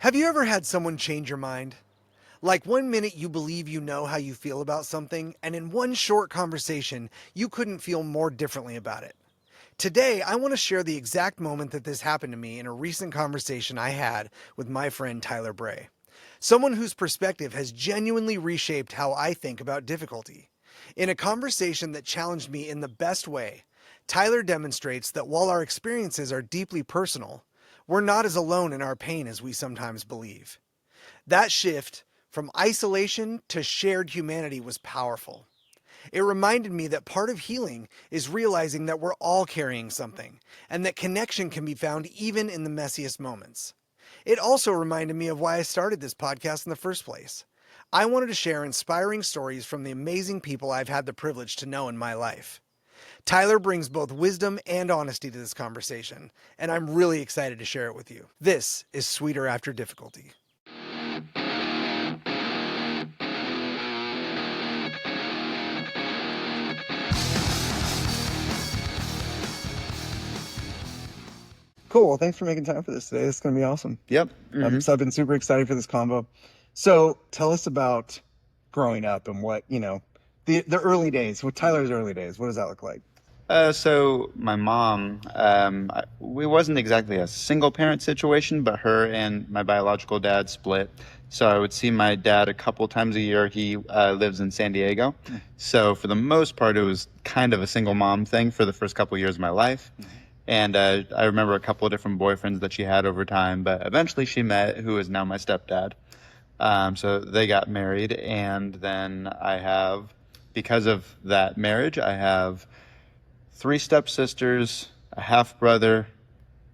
Have you ever had someone change your mind? Like one minute you believe you know how you feel about something, and in one short conversation, you couldn't feel more differently about it. Today, I want to share the exact moment that this happened to me in a recent conversation I had with my friend Tyler Brey. Someone whose perspective has genuinely reshaped how I think about difficulty. In a conversation that challenged me in the best way, Tyler demonstrates that while our experiences are deeply personal, we're not as alone in our pain as we sometimes believe. That shift from isolation to shared humanity was powerful. It reminded me that part of healing is realizing that we're all carrying something, and that connection can be found even in the messiest moments. It also reminded me of why I started this podcast in the first place. I wanted to share inspiring stories from the amazing people I've had the privilege to know in my life. Tyler brings both wisdom and honesty to this conversation, and I'm really excited to share it with you. This is Sweeter After Difficulty. Cool. Well, thanks for making time for this today. It's going to be awesome. Yep. So I've been super excited for this combo. So tell us about growing up and what, the early days, with Tyler's early days. What does that look like? So my mom, we wasn't exactly a single parent situation, but her and my biological dad split. So I would see my dad a couple times a year. He lives in San Diego. So for the most part, it was kind of a single mom thing for the first couple of years of my life. And I remember a couple of different boyfriends that she had over time, but eventually she met who is now my stepdad. So they got married, and then because of that marriage, I have 3 stepsisters, a half brother,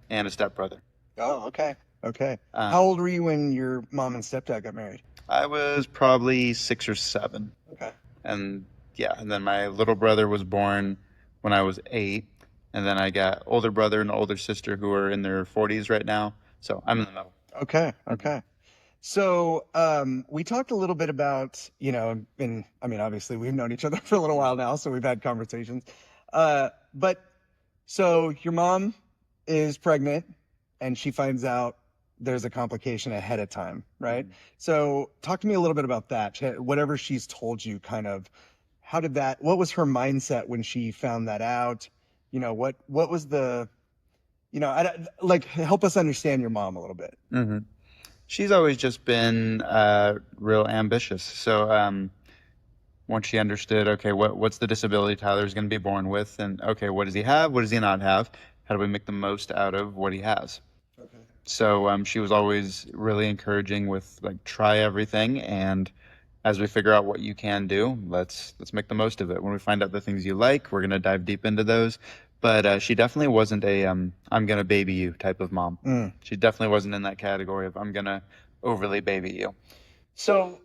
and a stepbrother. Oh, okay. Okay. How old were you when your mom and stepdad got married? I was probably 6 or 7. Okay. And then my little brother was born when I was 8. And then I got older brother and older sister who are in their 40s right now. So I'm in the middle. Okay. Okay. So we talked a little bit about, obviously we've known each other for a little while now, so we've had conversations. But so your mom is pregnant and she finds out there's a complication ahead of time, right? Mm-hmm. So talk to me a little bit about that. Whatever she's told you, what was her mindset when she found that out? What was help us understand your mom a little bit. Mm-hmm. She's always just been real ambitious. So once she understood, okay, what's the disability Tyler's going to be born with? And okay, what does he have? What does he not have? How do we make the most out of what he has? Okay. So she was always really encouraging with try everything, and as we figure out what you can do, let's make the most of it. When we find out the things you like, we're going to dive deep into those. But she definitely wasn't a I'm going to baby you type of mom. Mm. She definitely wasn't in that category of I'm going to overly baby you. So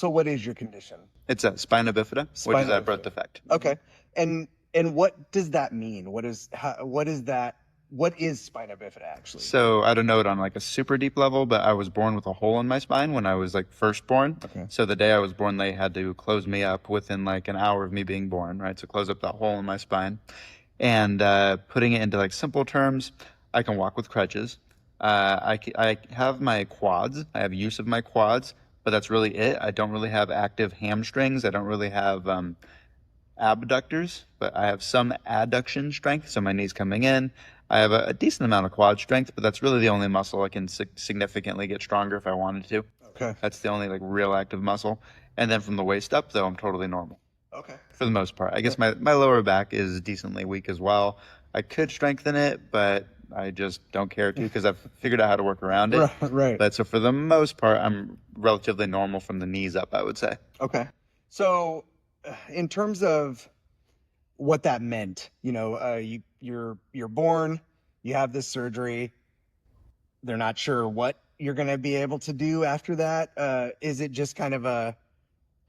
what is your condition? It's a spina bifida, which is a birth defect. Okay. And what does that mean? What is that? What is spina bifida actually? So I don't know it on a super deep level, but I was born with a hole in my spine when I was first born. Okay. So the day I was born, they had to close me up within an hour of me being born, right? So close up that hole in my spine. And putting it into simple terms, I can walk with crutches. I have my quads. I have use of my quads, but that's really it. I don't really have active hamstrings. I don't really have abductors, but I have some adduction strength. So my knees coming in. I have a decent amount of quad strength, but that's really the only muscle I can significantly get stronger if I wanted to. Okay. That's the only real active muscle. And then from the waist up, though, I'm totally normal. Okay. For the most part. I guess my lower back is decently weak as well. I could strengthen it, but I just don't care to because I've figured out how to work around it. Right. But so for the most part, I'm relatively normal from the knees up, I would say. Okay. So in terms of what that meant, you're born, you have this surgery, they're not sure what you're going to be able to do after that. Is it just kind of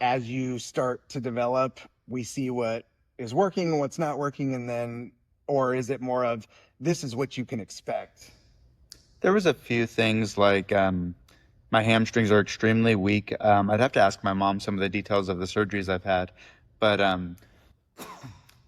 as you start to develop, we see what is working and what's not working, or is it more of this is what you can expect? There was a few things my hamstrings are extremely weak. I'd have to ask my mom some of the details of the surgeries I've had, but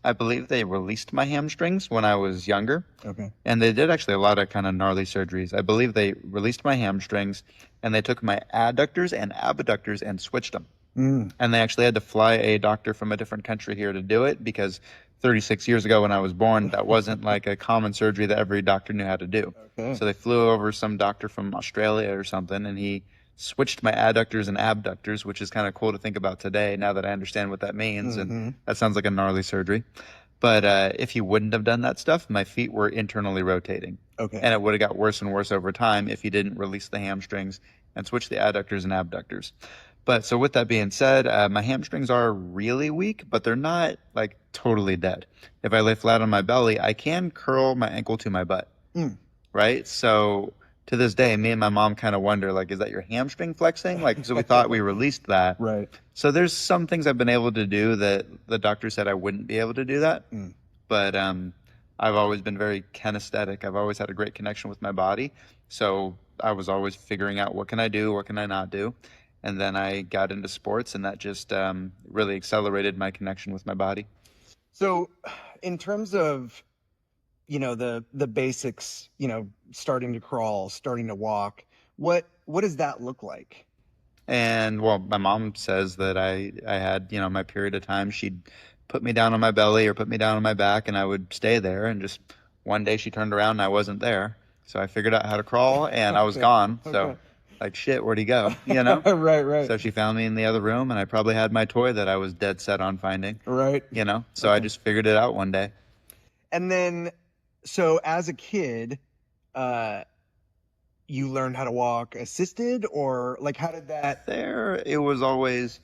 I believe they released my hamstrings when I was younger. Okay. And they did actually a lot of kind of gnarly surgeries. I believe they released my hamstrings and they took my adductors and abductors and switched them. And they actually had to fly a doctor from a different country here to do it because 36 years ago when I was born, that wasn't like a common surgery that every doctor knew how to do. Okay. So they flew over some doctor from Australia or something, and he switched my adductors and abductors, which is kind of cool to think about today now that I understand what that means. And that sounds like a gnarly surgery. But if he wouldn't have done that stuff, my feet were internally rotating. Okay. And it would have got worse and worse over time if he didn't release the hamstrings and switch the adductors and abductors. But so with that being said, my hamstrings are really weak, but they're not like totally dead. If I lay flat on my belly, I can curl my ankle to my butt. Right? So to this day, me and my mom kind of wonder, like, is that your hamstring flexing? Like, so we thought we released that. Right. So there's some things I've been able to do that the doctor said I wouldn't be able to do that. But I've always been very kinesthetic. I've always had a great connection with my body. So I was always figuring out what can I do, what can I not do. And then I got into sports, and that just really accelerated my connection with my body. So in terms of, the basics, starting to crawl, starting to walk, what does that look like? And well, my mom says that I had, my period of time, she'd put me down on my belly or put me down on my back, and I would stay there. And just one day she turned around and I wasn't there. So I figured out how to crawl, and I was gone. So like, shit, where'd he go? Right. So she found me in the other room, and I probably had my toy that I was dead set on finding. Right. So I just figured it out one day. And then, so as a kid, you learned how to walk assisted, or like, how did that? It was always,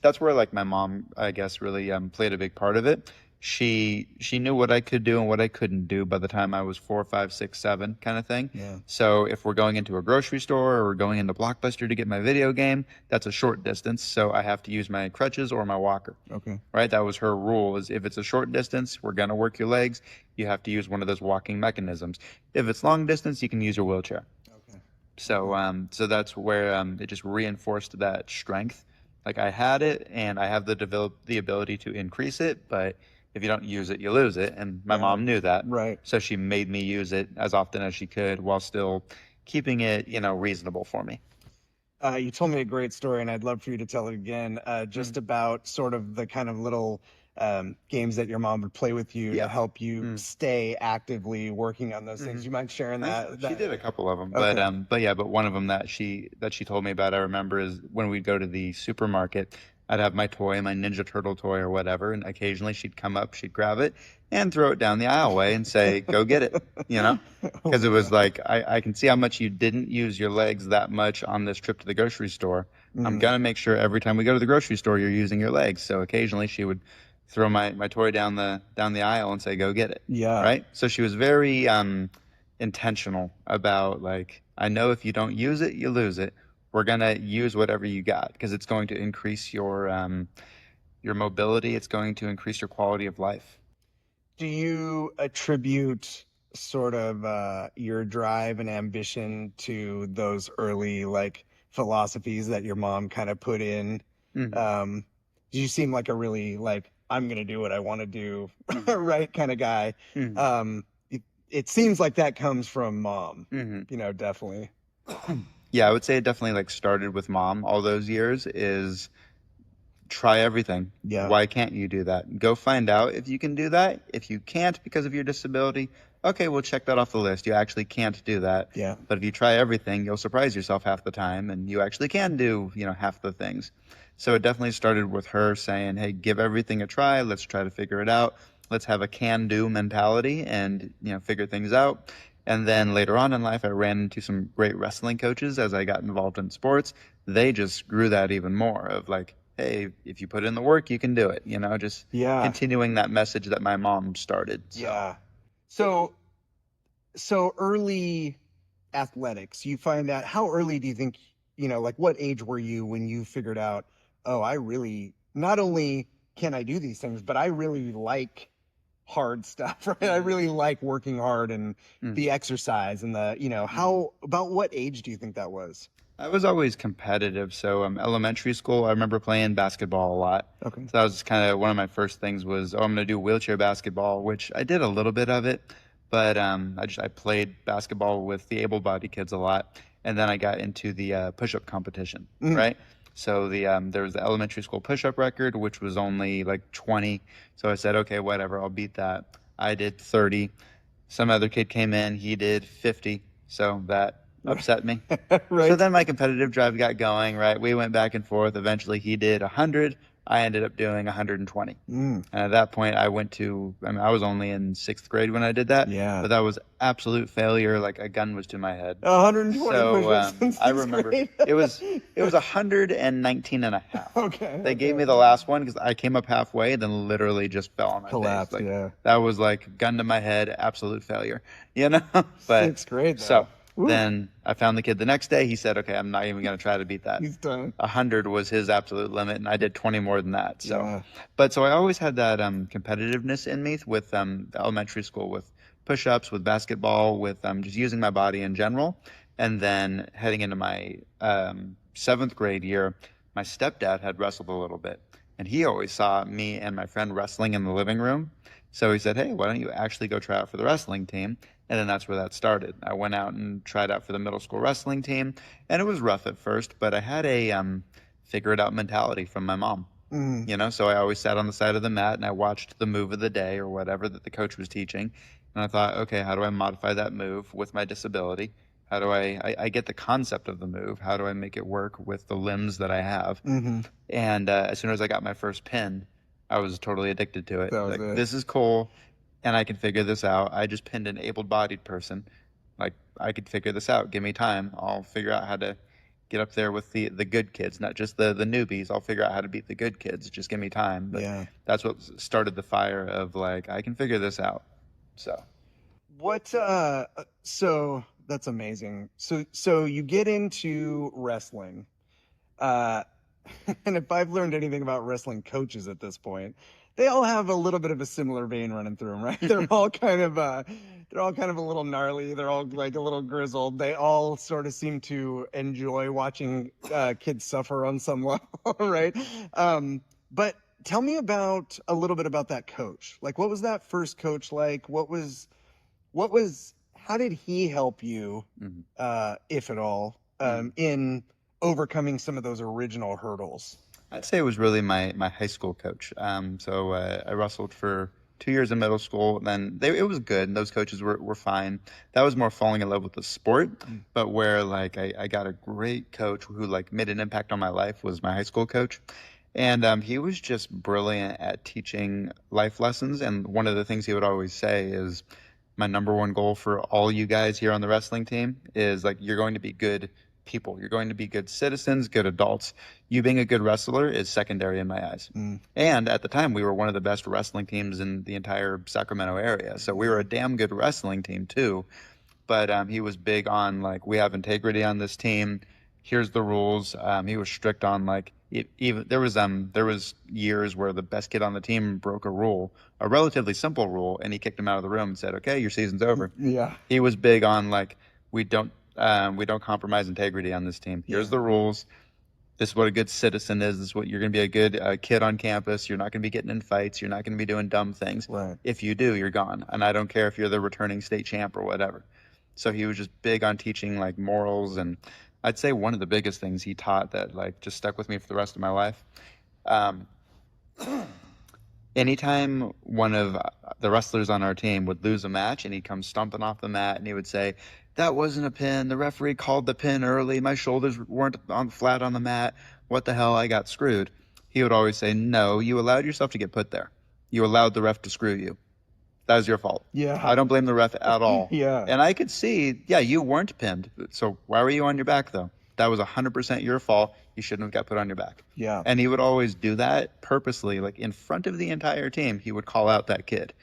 that's where like my mom, I guess, really played a big part of it. She knew what I could do and what I couldn't do by the time I was 4, 5, 6, 7 kind of thing. Yeah. So if we're going into a grocery store or we're going into Blockbuster to get my video game, that's a short distance. So I have to use my crutches or my walker. Okay. Right? That was her rule, is if it's a short distance, we're going to work your legs. You have to use one of those walking mechanisms. If it's long distance, you can use your wheelchair. Okay. So that's where it just reinforced that strength. Like, I had it and I have the ability to increase it, but if you don't use it, you lose it. And my mom knew that. Right. So she made me use it as often as she could while still keeping it, reasonable for me. You told me a great story, and I'd love for you to tell it again, just about sort of the kind of little games that your mom would play with you to help you stay actively working on those things. You mind sharing that? She did a couple of them, Okay. but one of them that she told me about, I remember, is when we'd go to the supermarket, I'd have my toy, my Ninja Turtle toy or whatever, and occasionally she'd come up, she'd grab it and throw it down the aisleway and say, "Go get it," because it was like, I can see how much you didn't use your legs that much on this trip to the grocery store. I'm gonna make sure every time we go to the grocery store, you're using your legs. So occasionally she would throw my toy down the aisle and say, "Go get it." Yeah. Right. So she was very intentional about, like, I know if you don't use it, you lose it. We're gonna use whatever you got because it's going to increase your mobility. It's going to increase your quality of life. Do you attribute sort of your drive and ambition to those early like philosophies that your mom kind of put in? You seem like a really like, I'm gonna do what I want to do, right, kind of guy. It seems like that comes from mom. Definitely. Yeah, I would say it definitely like started with mom all those years. Is try everything. Yeah. Why can't you do that? Go find out if you can do that. If you can't because of your disability, okay, we'll check that off the list. You actually can't do that. Yeah. But if you try everything, you'll surprise yourself half the time, and you actually can do, half the things. So it definitely started with her saying, "Hey, give everything a try. Let's try to figure it out. Let's have a can-do mentality and, figure things out." And then later on in life, I ran into some great wrestling coaches as I got involved in sports. They just grew that even more of like, hey, if you put in the work, you can do it. Just continuing that message that my mom started. Yeah. So early athletics, you find out, how early do you think, like what age were you when you figured out, oh, I really, not only can I do these things, but I really like hard stuff, right? I really like working hard and the exercise and the, how, about what age do you think that was? I was always competitive. So elementary school, I remember playing basketball a lot. Okay. So that was kind of one of my first things was, oh, I'm going to do wheelchair basketball, which I did a little bit of it, but I played basketball with the able-bodied kids a lot, and then I got into the push-up competition, Mm. right? So there was the elementary school push-up record, which was only like 20. So I said, okay, whatever, I'll beat that. I did 30. Some other kid came in, he did 50. So that upset me. So Right. then my competitive drive got going, right? We went back and forth. Eventually he did 100. I ended up doing 120. Mm. And at that point I I was only in 6th grade when I did that, Yeah. but that was absolute failure. Like a gun was to my head. 120 So push-ups in I 6th remember grade. it was 119 and a half. Okay. They gave me the last one because I came up halfway, then literally just fell on my Collapsed, face. Like yeah. that was like gun to my head, absolute failure, you know? But 6th grade, though. so Woo. then I found the kid the next day. He said, "Okay, I'm not even going to try to beat that." He's done. 100 was his absolute limit, and I did 20 more than that. So, Yeah. but so I always had that competitiveness in me with elementary school, with push-ups, with basketball, with just using my body in general. And then heading into my 7th grade year, my stepdad had wrestled a little bit, and he always saw me and my friend wrestling in the living room. So he said, "Hey, why don't you actually go try out for the wrestling team?" And then that's where that started. I went out and tried out for the middle school wrestling team, and it was rough at first, but I had a figure it out mentality from my mom. Mm. You know, so I always sat on the side of the mat and I watched the move of the day or whatever that the coach was teaching. And I thought, okay, how do I modify that move with my disability? How do I get the concept of the move? How do I make it work with the limbs that I have? Mm-hmm. And as soon as I got my first pin, I was totally addicted to it. That was Like, it. this is cool, and I can figure this out. I just pinned an able-bodied person. Like, I could figure this out. Give me time. I'll figure out how to get up there with the good kids, not just the newbies. I'll figure out how to beat the good kids. Just give me time. But Yeah. that's what started the fire of like, I can figure this out. So What so that's amazing. So you get into wrestling. Uh and if I've learned anything about wrestling coaches at this point, they all have a little bit of a similar vein running through them, right? They're all kind of a little gnarly. They're all like a little grizzled. They all sort of seem to enjoy watching kids suffer on some level, right? But tell me about a little bit about that coach. Like, what was that first coach like? How did he help you, if at all, in overcoming some of those original hurdles? I'd say it was really my high school coach. I wrestled for 2 years in middle school. Then it was good, and those coaches were fine. That was more falling in love with the sport. But where like I got a great coach who like made an impact on my life was my high school coach. And he was just brilliant at teaching life lessons. And one of the things he would always say is, my number one goal for all you guys here on the wrestling team is like, you're going to be good people. You're going to be good citizens, good adults. You being a good wrestler is secondary in my eyes. And at the time, we were one of the best wrestling teams in the entire Sacramento area. So we were a damn good wrestling team too. But he was big on like, we have integrity on this team. Here's the rules. He was strict on like, even there was years where the best kid on the team broke a rule, a relatively simple rule, and he kicked him out of the room and said, "Okay, your season's over." Yeah. He was big on like, we don't compromise integrity on this team. Here's the rules. This is what a good citizen is. This is what you're going to be, a good kid on campus. You're not going to be getting in fights. You're not going to be doing dumb things. Right. If you do, you're gone. And I don't care if you're the returning state champ or whatever. So he was just big on teaching like morals. And I'd say one of the biggest things he taught that like just stuck with me for the rest of my life. Anytime one of the wrestlers on our team would lose a match and he'd come stomping off the mat and he would say, "That wasn't a pin. The referee called the pin early. My shoulders weren't flat on the mat. What the hell? I got screwed." He would always say, "No, you allowed yourself to get put there. You allowed the ref to screw you. That was your fault. Yeah. I don't blame the ref at all." Yeah. And I could see, yeah, you weren't pinned. So why were you on your back though? That was 100% your fault. You shouldn't have got put on your back. Yeah. And he would always do that purposely, like in front of the entire team. He would call out that kid.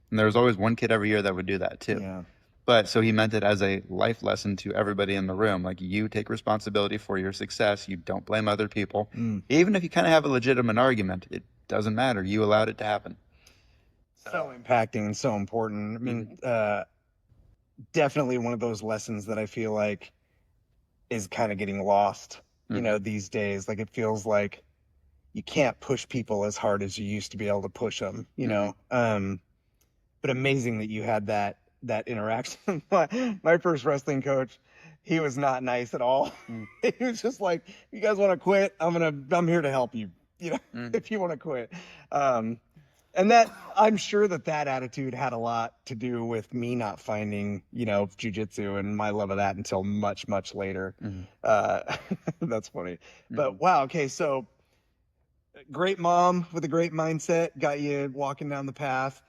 And there was always one kid every year that would do that too. Yeah. But so he meant it as a life lesson to everybody in the room. Like, you take responsibility for your success. You don't blame other people. Even if you kind of have a legitimate argument, it doesn't matter. You allowed it to happen. So impacting and so important. I mean, definitely one of those lessons that I feel like is kind of getting lost, these days. Like it feels like you can't push people as hard as you used to be able to push them, but amazing that you had that interaction. My first wrestling coach, he was not nice at all. He was just like, "You guys want to quit? I'm here to help you. If you want to quit." And that I'm sure that attitude had a lot to do with me not finding, jujitsu and my love of that until much, much later. That's funny. But wow, okay, so great mom with a great mindset got you walking down the path.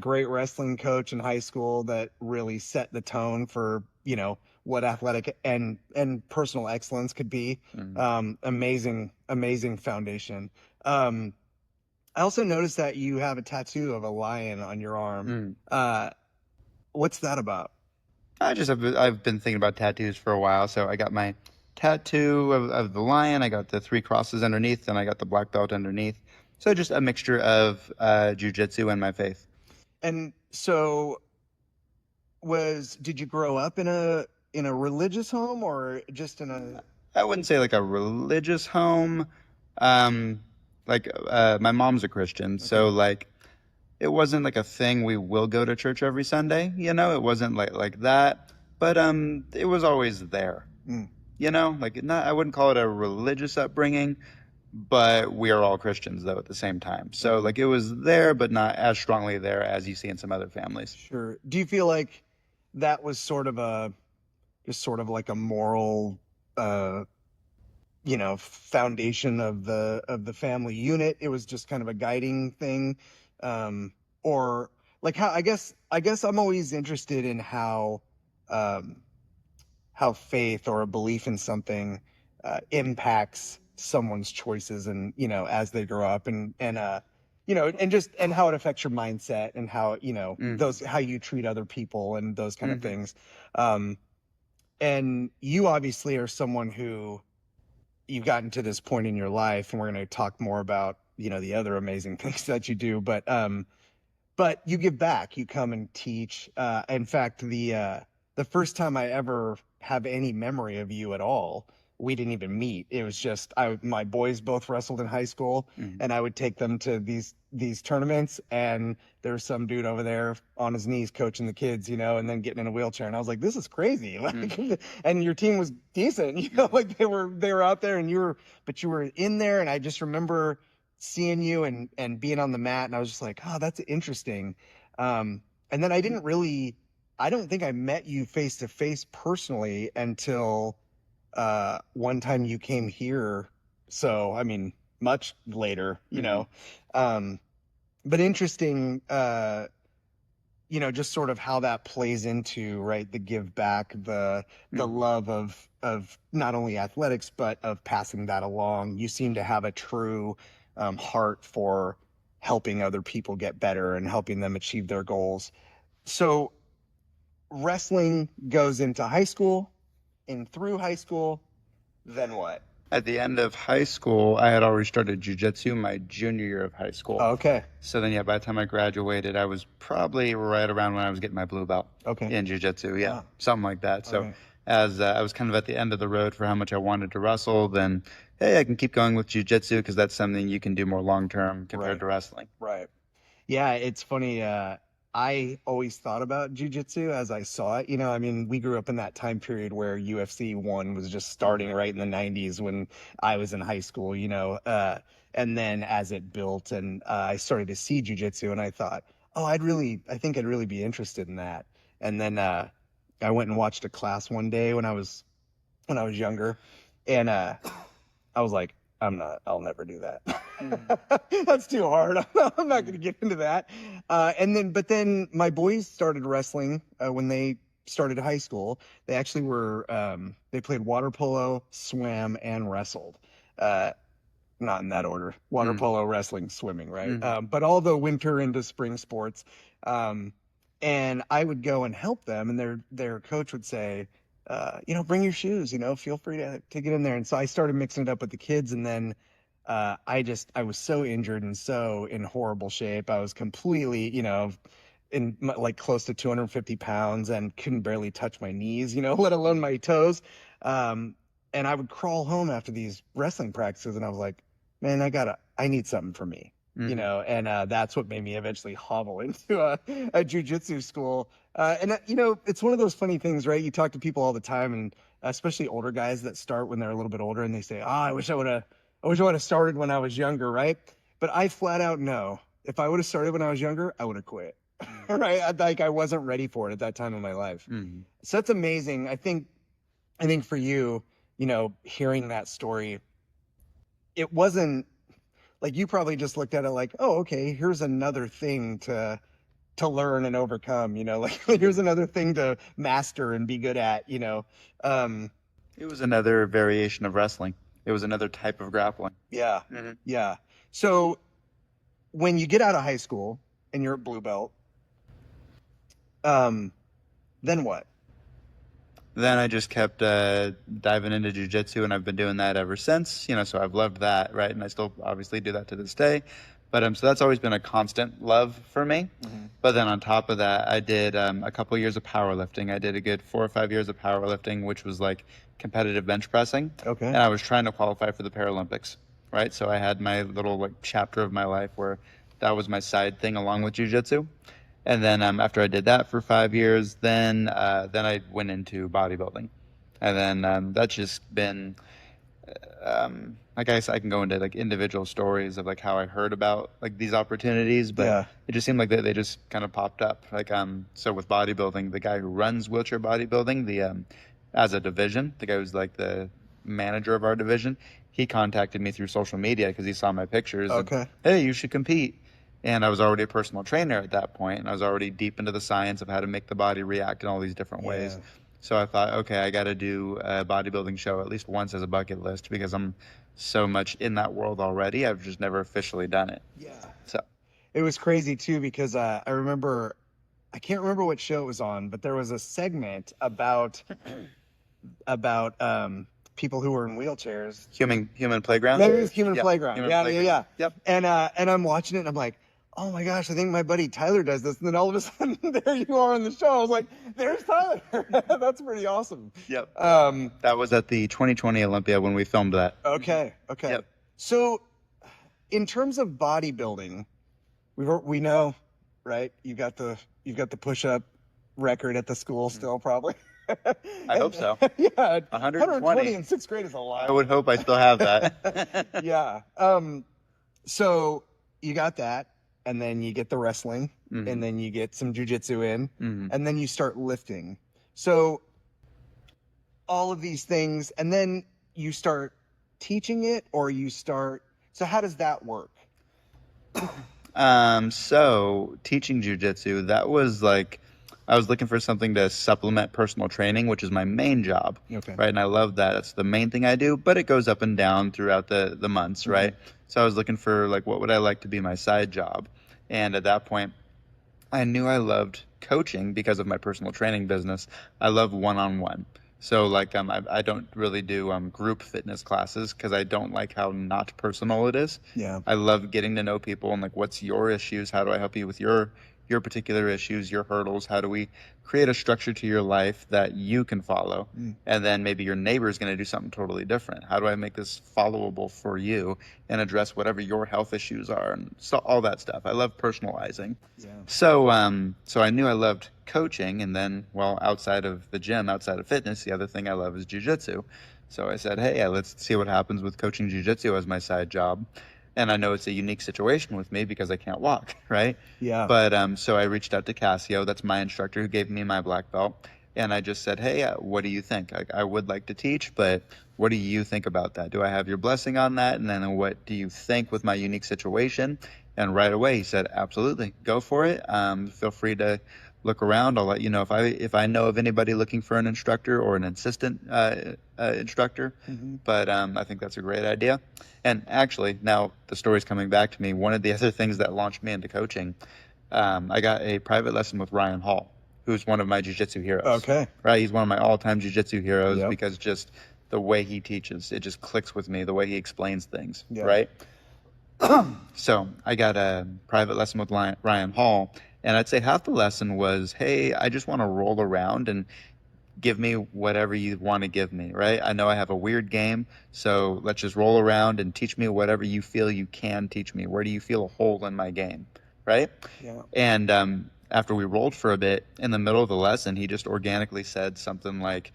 Great wrestling coach in high school that really set the tone for what athletic and personal excellence could be. Amazing foundation. I also noticed that you have a tattoo of a lion on your arm. What's that about? I've been thinking about tattoos for a while, so I got my tattoo of the lion. I got the 3 crosses underneath, and I got the black belt underneath. So just a mixture of jujitsu and my faith. And so, did you grow up in a religious home or just in a? I wouldn't say like a religious home. My mom's a Christian, so like it wasn't like a thing. We will go to church every Sunday, It wasn't like that, but it was always there, I wouldn't call it a religious upbringing, but we are all Christians though at the same time. So like it was there, but not as strongly there as you see in some other families. Sure. Do you feel like that was sort of like a moral, foundation of the family unit? It was just kind of a guiding thing, or like how? I guess I'm always interested in how faith or a belief in something impacts someone's choices and as they grow up and how it affects your mindset and how how you treat other people and those kind of things. And you obviously are someone who you've gotten to this point in your life, and we're going to talk more about the other amazing things that you do, but you give back. You come and teach. In fact, the first time I ever have any memory of you at all, we didn't even meet. It was just my boys both wrestled in high school, and I would take them to these tournaments, and there was some dude over there on his knees coaching the kids, and then getting in a wheelchair, and I was like, this is crazy. Like, and your team was decent, like they were out there, and you were in there, and I just remember seeing you and being on the mat, and I was just like, oh, that's interesting. And then I don't think I met you face to face personally until one time you came here. So, I mean, much later, but interesting, just sort of how that plays into, right, the give back, the love of not only athletics, but of passing that along. You seem to have a true heart for helping other people get better and helping them achieve their goals. So wrestling goes into high school, and through high school, then what? At the end of high school, I had already started jiu-jitsu my junior year of high school. Oh, okay. So then, by the time I graduated, I was probably right around when I was getting my blue belt in jiu-jitsu. Yeah, wow. Something like that. So as I was kind of at the end of the road for how much I wanted to wrestle, then, hey, I can keep going with jiu-jitsu because that's something you can do more long-term compared to wrestling. Right. Yeah, it's funny. I always thought about jiu-jitsu as I saw it. I mean, we grew up in that time period where UFC 1 was just starting right in the 90s when I was in high school, and then as it built and I started to see jiu-jitsu, and I thought, oh, I think I'd really be interested in that. And then I went and watched a class one day when I was younger, and I was like, I'll never do that. That's too hard. I'm not going to get into that. But then my boys started wrestling when they started high school. They actually they played water polo, swam, and wrestled. Not in that order. Water polo, wrestling, swimming, right? But all the winter into spring sports. And I would go and help them, and their coach would say, bring your shoes, feel free to get in there. And so I started mixing it up with the kids. And then I was so injured and so in horrible shape. I was completely, like close to 250 pounds and couldn't barely touch my knees, let alone my toes. And I would crawl home after these wrestling practices, and I was like, man, I need something for me, and that's what made me eventually hobble into a jujitsu school. It's one of those funny things, right? You talk to people all the time, and especially older guys that start when they're a little bit older, and they say, I wish I would have started when I was younger, right? But I flat out know if I would have started when I was younger, I would have quit. Right? I wasn't ready for it at that time in my life. So that's amazing. I think for you, hearing that story, it wasn't like you probably just looked at it like, oh, okay, here's another thing to learn and overcome, like here's another thing to master and be good at. It was another variation of wrestling. It was another type of grappling. Yeah. Yeah. So when you get out of high school and you're a blue belt, then what? Then I just kept diving into jiu-jitsu, and I've been doing that ever since. So I've loved that, right? And I still obviously do that to this day. But so that's always been a constant love for me. But then on top of that, I did a couple years of powerlifting. I did a good 4 or 5 years of powerlifting, which was like competitive bench pressing. Okay. And I was trying to qualify for the Paralympics, right? So I had my little like chapter of my life where that was my side thing along with jiu-jitsu. And then after I did that for 5 years, then I went into bodybuilding, and then that's just been, I guess I can go into like individual stories of like how I heard about like these opportunities, but it just seemed like they just kind of popped up. Like so with bodybuilding, the guy who runs wheelchair bodybuilding, as a division, the guy who's like the manager of our division, he contacted me through social media because he saw my pictures. Okay. And, hey, you should compete. And I was already a personal trainer at that point, and I was already deep into the science of how to make the body react in all these different ways. So I thought, okay, I got to do a bodybuilding show at least once as a bucket list because I'm so much in that world already. I've just never officially done it. Yeah. So it was crazy too because I remember, I can't remember what show it was on, but there was a segment about people who were in wheelchairs. Human Playground. Maybe it was Human Playground. Human Yeah, Playground. yeah. Yep. And I'm watching it and I'm like, oh my gosh, I think my buddy Tyler does this. And then all of a sudden, there you are on the show. I was like, there's Tyler. That's pretty awesome. Yep. That was at the 2020 Olympia when we filmed that. Okay. Yep. So, in terms of bodybuilding, we know, right? You got the push-up record at the school still, probably. I hope so. Yeah, 120 in sixth grade is a lot. I would hope I still have that. Yeah. So you got that, and then you get the wrestling, and then you get some jujitsu in, and then you start lifting. So all of these things, and then you start teaching it, or you start. So how does that work? So teaching jujitsu, that was like, I was looking for something to supplement personal training, which is my main job. Okay. Right. And I love that. That's the main thing I do, but it goes up and down throughout the months. Right. So I was looking for like, what would I like to be my side job? And at that point, I knew I loved coaching because of my personal training business. I love one-on-one. So like I don't really do group fitness classes because I don't like how not personal it is. Yeah. I love getting to know people and like, what's your issues? How do I help you with your particular issues, your hurdles? How do we create a structure to your life that you can follow? And then maybe your neighbor is going to do something totally different. How do I make this followable for you and address whatever your health issues are and so all that stuff? I love personalizing. Yeah. So I knew I loved coaching, and then, well, outside of the gym, outside of fitness, the other thing I love is jiu-jitsu. So I said, hey, let's see what happens with coaching jiu-jitsu as my side job. And I know it's a unique situation with me because I can't walk, right? Yeah. But so I reached out to Casio, that's my instructor who gave me my black belt, and I just said, hey, what do you think? I would like to teach, but what do you think about that? Do I have your blessing on that? And then what do you think with my unique situation? And right away he said, absolutely, go for it. Feel free to look around. I'll let you know if I know of anybody looking for an instructor or an assistant instructor. But I think that's a great idea. And actually, now the story's coming back to me. One of the other things that launched me into coaching, I got a private lesson with Ryan Hall, who's one of my jiu-jitsu heroes. Okay. Right, he's one of my all-time jiu-jitsu heroes. Yep. Because just the way he teaches, it just clicks with me. The way he explains things, Yeah. right? So I got a private lesson with Ryan Hall, and I'd say half the lesson was, hey, I just want to roll around and give me whatever you want to give me, right? I know I have a weird game, so let's just roll around and teach me whatever you feel you can teach me. Where do you feel a hole in my game, right? Yeah. And after we rolled for a bit, in the middle of the lesson, he just organically said something like,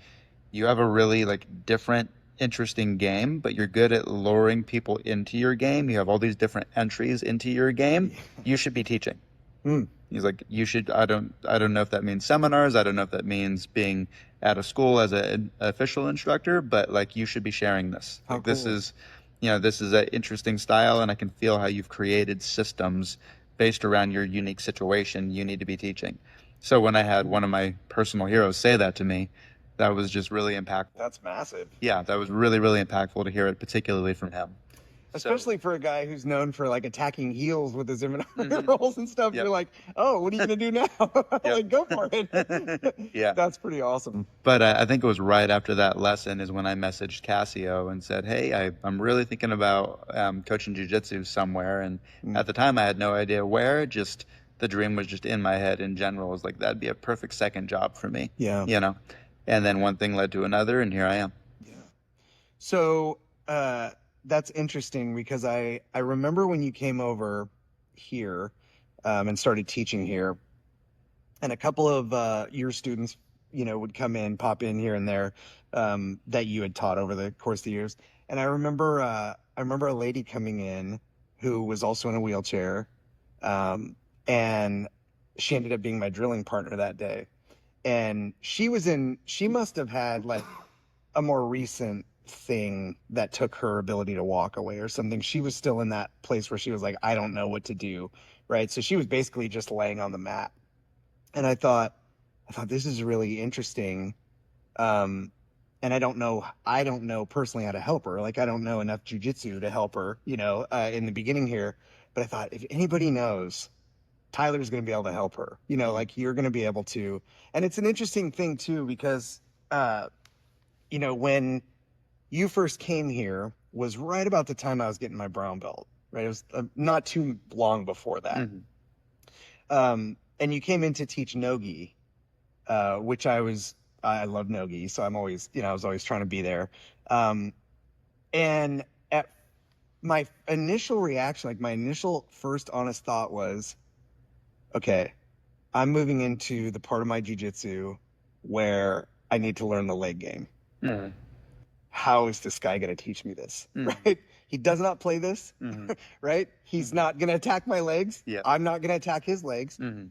"You have a really like different, interesting game, but you're good at luring people into your game. You have all these different entries into your game. You should be teaching." Hmm. He's like, "You should." I don't know if that means seminars. I don't know if that means being at a school as an official instructor, but like you should be sharing this. How Like this cool. is, this is an interesting style, and I can feel how you've created systems based around your unique situation. You need to be teaching. So when I had one of my personal heroes say that to me, that was just really impactful. That's massive. Yeah, that was really, really impactful to hear it, particularly from him. Especially for a guy who's known for like attacking heels with his inventory Mhm. rolls and stuff. Yep. You're like, oh, what are you gonna do now? Like, go for it. Yeah. That's pretty awesome. But I think it was right after that lesson is when I messaged Cassio and said, "Hey, I'm really thinking about coaching jujitsu somewhere." And at the time, I had no idea where. Just the dream was just in my head in general. It was like that'd be a perfect second job for me. Yeah. And then one thing led to another, and here I am. Yeah. So that's interesting because I remember when you came over here and started teaching here, and a couple of your students, would come in, pop in here and there that you had taught over the course of the years. And I remember a lady coming in who was also in a wheelchair, and she ended up being my drilling partner that day. And she must have had like a more recent thing that took her ability to walk away or something. She was still in that place where she was like, I don't know what to do. Right. So she was basically just laying on the mat. And I thought this is really interesting. And I don't know personally how to help her. Like, I don't know enough jujitsu to help her, in the beginning here. But I thought if anybody knows, Tyler's going to be able to help her, like you're going to be able to. And it's an interesting thing too, because, when you first came here was right about the time I was getting my brown belt, right? It was not too long before that. Mm-hmm. And you came in to teach Nogi, which I love Nogi. So I'm always, I was always trying to be there. And at my initial reaction, like my initial first honest thought was, okay, I'm moving into the part of my jiu-jitsu where I need to learn the leg game. Mm-hmm. How is this guy going to teach me this? Mm-hmm. Right? He does not play this, Mm-hmm. right? He's not going to attack my legs. Yeah. I'm not going to attack his legs. Mm-hmm.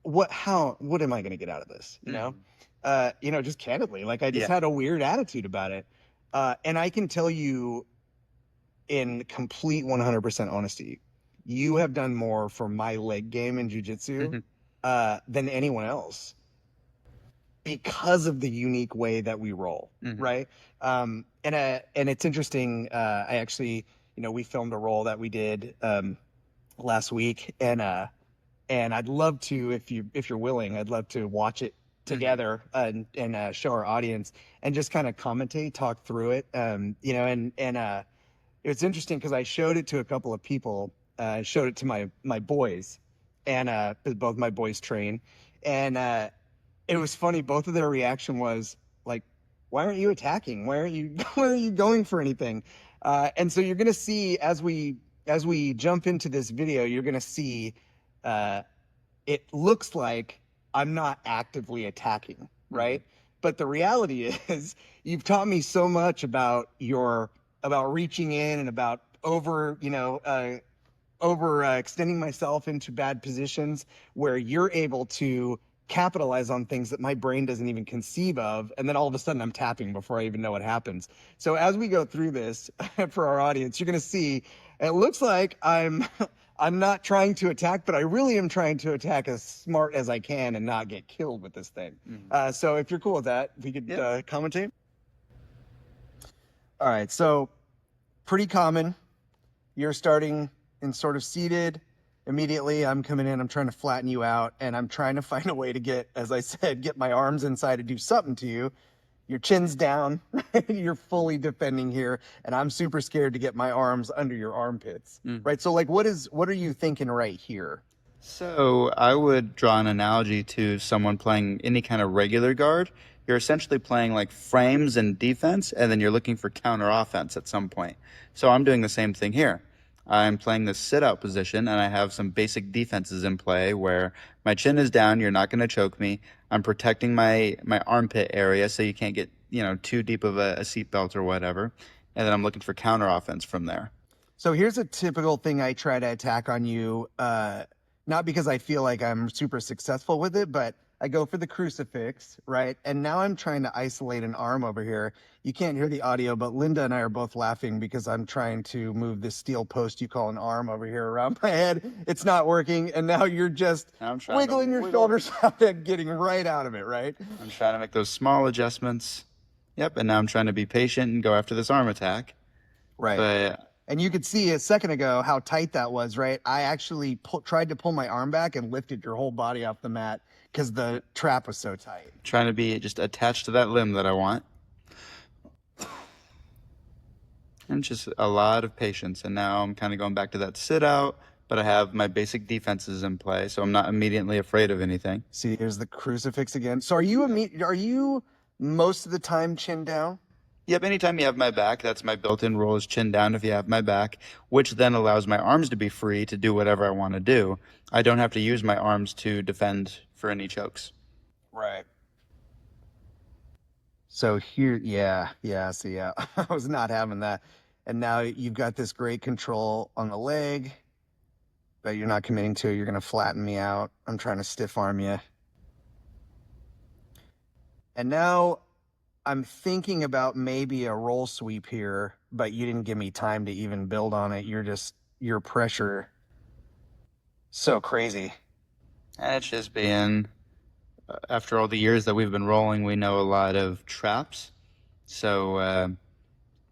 What am I going to get out of this? Just candidly, like I just had a weird attitude about it. And I can tell you in complete 100% honesty, you have done more for my leg game in jiu-jitsu than anyone else because of the unique way that we roll. Mm-hmm. Right. And it's interesting. I actually, we filmed a roll that we did last week, and I'd love to, if you're willing, I'd love to watch it together and show our audience and just kind of commentate, talk through it. It's interesting because I showed it to a couple of people. I showed it to my boys, and both my boys train, and it was funny. Both of their reaction was like, "Why aren't you attacking? Why aren't you going for anything?" And so you're gonna see as we jump into this video, you're gonna see it looks like I'm not actively attacking, right? But the reality is, you've taught me so much about reaching in and about over extending myself into bad positions where you're able to capitalize on things that my brain doesn't even conceive of, and then all of a sudden I'm tapping before I even know what happens. So as we go through this for our audience, you're going to see it looks like I'm not trying to attack, but I really am trying to attack as smart as I can and not get killed with this thing. So if you're cool with that, we could commentate. All right, so pretty common. You're starting in sort of seated. Immediately, I'm coming in, I'm trying to flatten you out, and I'm trying to find a way to get my arms inside to do something to you. Your chin's down, you're fully defending here, and I'm super scared to get my arms under your armpits, right? So like, what are you thinking right here? So I would draw an analogy to someone playing any kind of regular guard you're essentially playing like frames and defense, and then you're looking for counter offense at some point. So I'm doing the same thing here. I'm playing this sit-out position, and I have some basic defenses in play where my chin is down, you're not going to choke me. I'm protecting my armpit area so you can't get, too deep of a seatbelt or whatever. And then I'm looking for counter offense from there. So here's a typical thing I try to attack on you, not because I feel like I'm super successful with it, but I go for the crucifix, right? And now I'm trying to isolate an arm over here. You can't hear the audio, but Linda and I are both laughing because I'm trying to move this steel post you call an arm over here around my head. It's not working, and now you're just wiggling your shoulders out and getting right out of it, right? I'm trying to make those small adjustments. Yep, and now I'm trying to be patient and go after this arm attack. Right. But and you could see a second ago how tight that was, right? I actually tried to pull my arm back and lifted your whole body off the mat because the trap was so tight. Trying to be just attached to that limb that I want. And just a lot of patience. And now I'm kind of going back to that sit out, but I have my basic defenses in play, so I'm not immediately afraid of anything. See, here's the crucifix again. So are you most of the time chin down? Yep, anytime you have my back, that's my built-in rule is chin down if you have my back, which then allows my arms to be free to do whatever I want to do. I don't have to use my arms to defend for any chokes. Right. So here, yeah, I was not having that. And now you've got this great control on the leg, but you're not committing to it. You're going to flatten me out. I'm trying to stiff arm you. And now I'm thinking about maybe a roll sweep here, but you didn't give me time to even build on it. Your pressure, so crazy. And it's just being, after all the years that we've been rolling, we know a lot of traps. So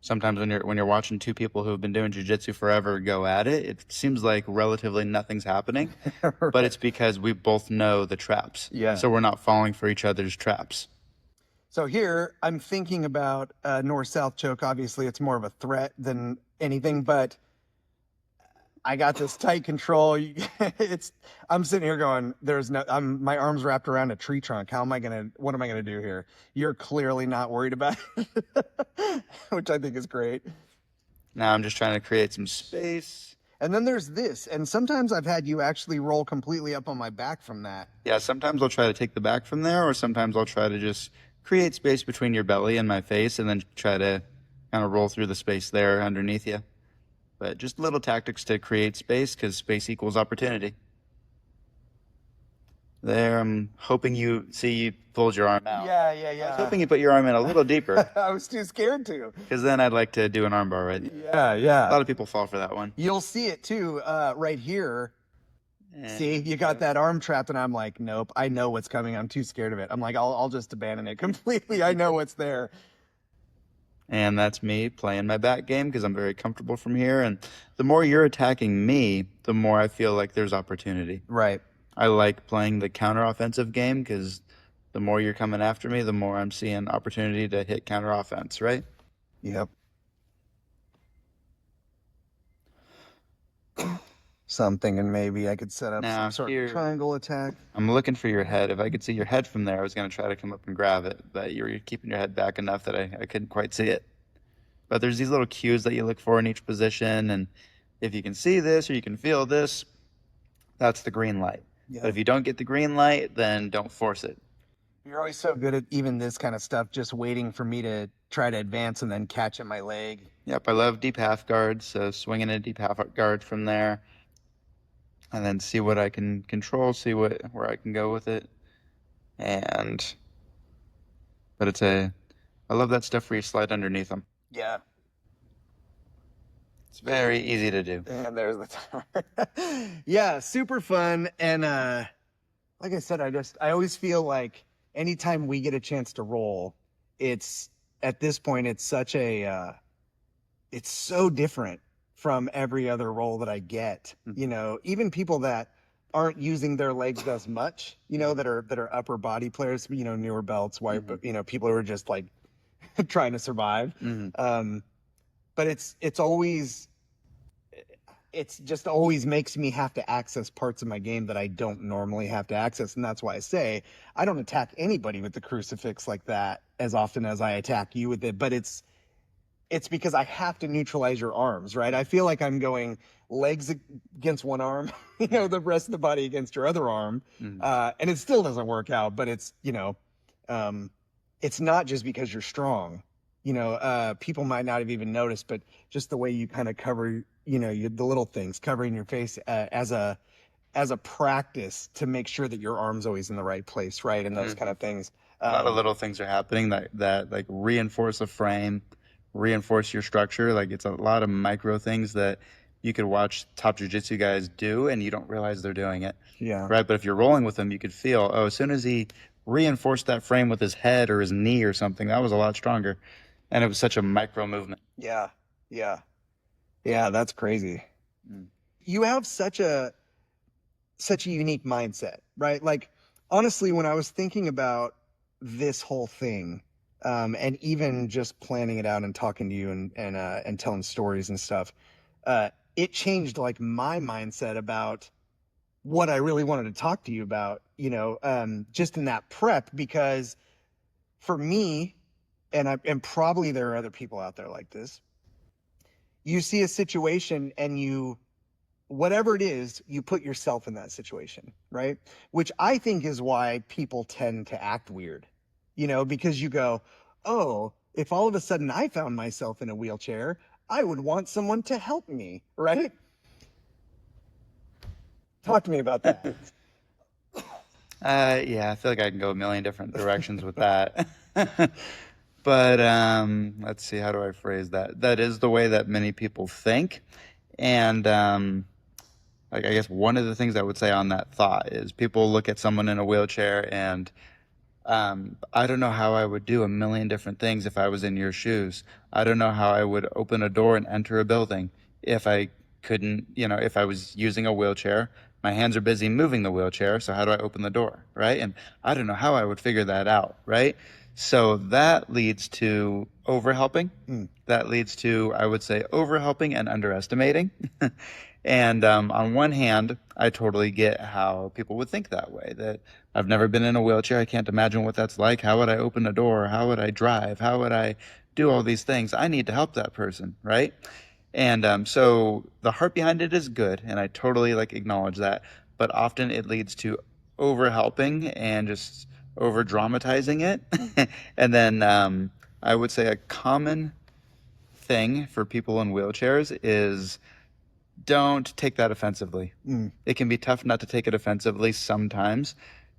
sometimes when you're watching two people who have been doing jiu-jitsu forever go at it, it seems like relatively nothing's happening. Right. But it's because we both know the traps. Yeah. So we're not falling for each other's traps. So here, I'm thinking about north-south choke. Obviously, it's more of a threat than anything, but I got this tight control. I'm sitting here going, my arm's wrapped around a tree trunk. What am I gonna do here? You're clearly not worried about it, which I think is great. Now I'm just trying to create some space. And then there's this, and sometimes I've had you actually roll completely up on my back from that. Yeah, sometimes I'll try to take the back from there, or sometimes I'll try to just create space between your belly and my face and then try to kind of roll through the space there underneath you. But just little tactics to create space because space equals opportunity. There, I'm hoping you pulled your arm out. Yeah. I was hoping you put your arm in a little deeper. I was too scared to. Because then I'd like to do an armbar right there. Yeah. A lot of people fall for that one. You'll see it too, right here. See, you got that arm trapped, and I'm like, nope, I know what's coming. I'm too scared of it. I'm like, I'll just abandon it completely. I know what's there. And that's me playing my back game because I'm very comfortable from here. And the more you're attacking me, the more I feel like there's opportunity. Right. I like playing the counter-offensive game because the more you're coming after me, the more I'm seeing opportunity to hit counter-offense, right? Yep. So I'm thinking maybe I could set up Now, some sort here- of triangle attack. I'm looking for your head. If I could see your head from there, I was going to try to come up and grab it, but you're keeping your head back enough that I couldn't quite see it. But there's these little cues that you look for in each position, and if you can see this or you can feel this, that's the green light. Yeah. But if you don't get the green light, then don't force it. You're always so good at even this kind of stuff, just waiting for me to try to advance and then catch at my leg. Yep, I love deep half guards, so swinging a deep half guard from there. And then see what I can control, see where I can go with it. But I love that stuff where you slide underneath them. Yeah. It's very easy to do. And there's the timer. Yeah, super fun. And like I said, I always feel like anytime we get a chance to roll, at this point, it's so different from every other role that I get. Even people that aren't using their legs as much, that are upper body players, newer belts, white, people who are just like trying to survive. Mm-hmm. But it's always, it's just always makes me have to access parts of my game that I don't normally have to access. And that's why I say I don't attack anybody with the crucifix like that as often as I attack you with it. But it's because I have to neutralize your arms, right? I feel like I'm going legs against one arm, the rest of the body against your other arm. And it still doesn't work out, but it's, it's not just because you're strong. People might not have even noticed, but just the way you kind of cover, the little things, covering your face as a practice to make sure that your arm's always in the right place, right? And those kind of things. A lot of little things are happening that like reinforce a frame, reinforce your structure. Like it's a lot of micro things that you could watch top jiu-jitsu guys do and you don't realize they're doing it. Yeah. Right. But if you're rolling with them, you could feel, oh, as soon as he reinforced that frame with his head or his knee or something, that was a lot stronger. And it was such a micro movement. Yeah. Yeah. Yeah. That's crazy. You have such a unique mindset, right? Like, honestly, when I was thinking about this whole thing, and even just planning it out and talking to you and telling stories and stuff, it changed like my mindset about what I really wanted to talk to you about, just in that prep, because for me, and probably there are other people out there like this, you see a situation and whatever it is, you put yourself in that situation, right? Which I think is why people tend to act weird, because you go, oh, if all of a sudden I found myself in a wheelchair, I would want someone to help me, right? Talk to me about that. Yeah, I feel like I can go a million different directions with that. But let's see, how do I phrase that? That is the way that many people think. And like, I guess one of the things I would say on that thought is people look at someone in a wheelchair and I don't know how I would do a million different things if I was in your shoes. I don't know how I would open a door and enter a building if I couldn't, if I was using a wheelchair. My hands are busy moving the wheelchair, so how do I open the door, right? And I don't know how I would figure that out, right? So that leads to overhelping. That leads to, I would say, overhelping and underestimating. And on one hand, I totally get how people would think that way, that I've never been in a wheelchair. I can't imagine what that's like. How would I open a door? How would I drive? How would I do all these things? I need to help that person, right? And so the heart behind it is good, and I totally acknowledge that. But often it leads to overhelping and just over dramatizing it. And then I would say a common thing for people in wheelchairs is don't take that offensively. It can be tough not to take it offensively sometimes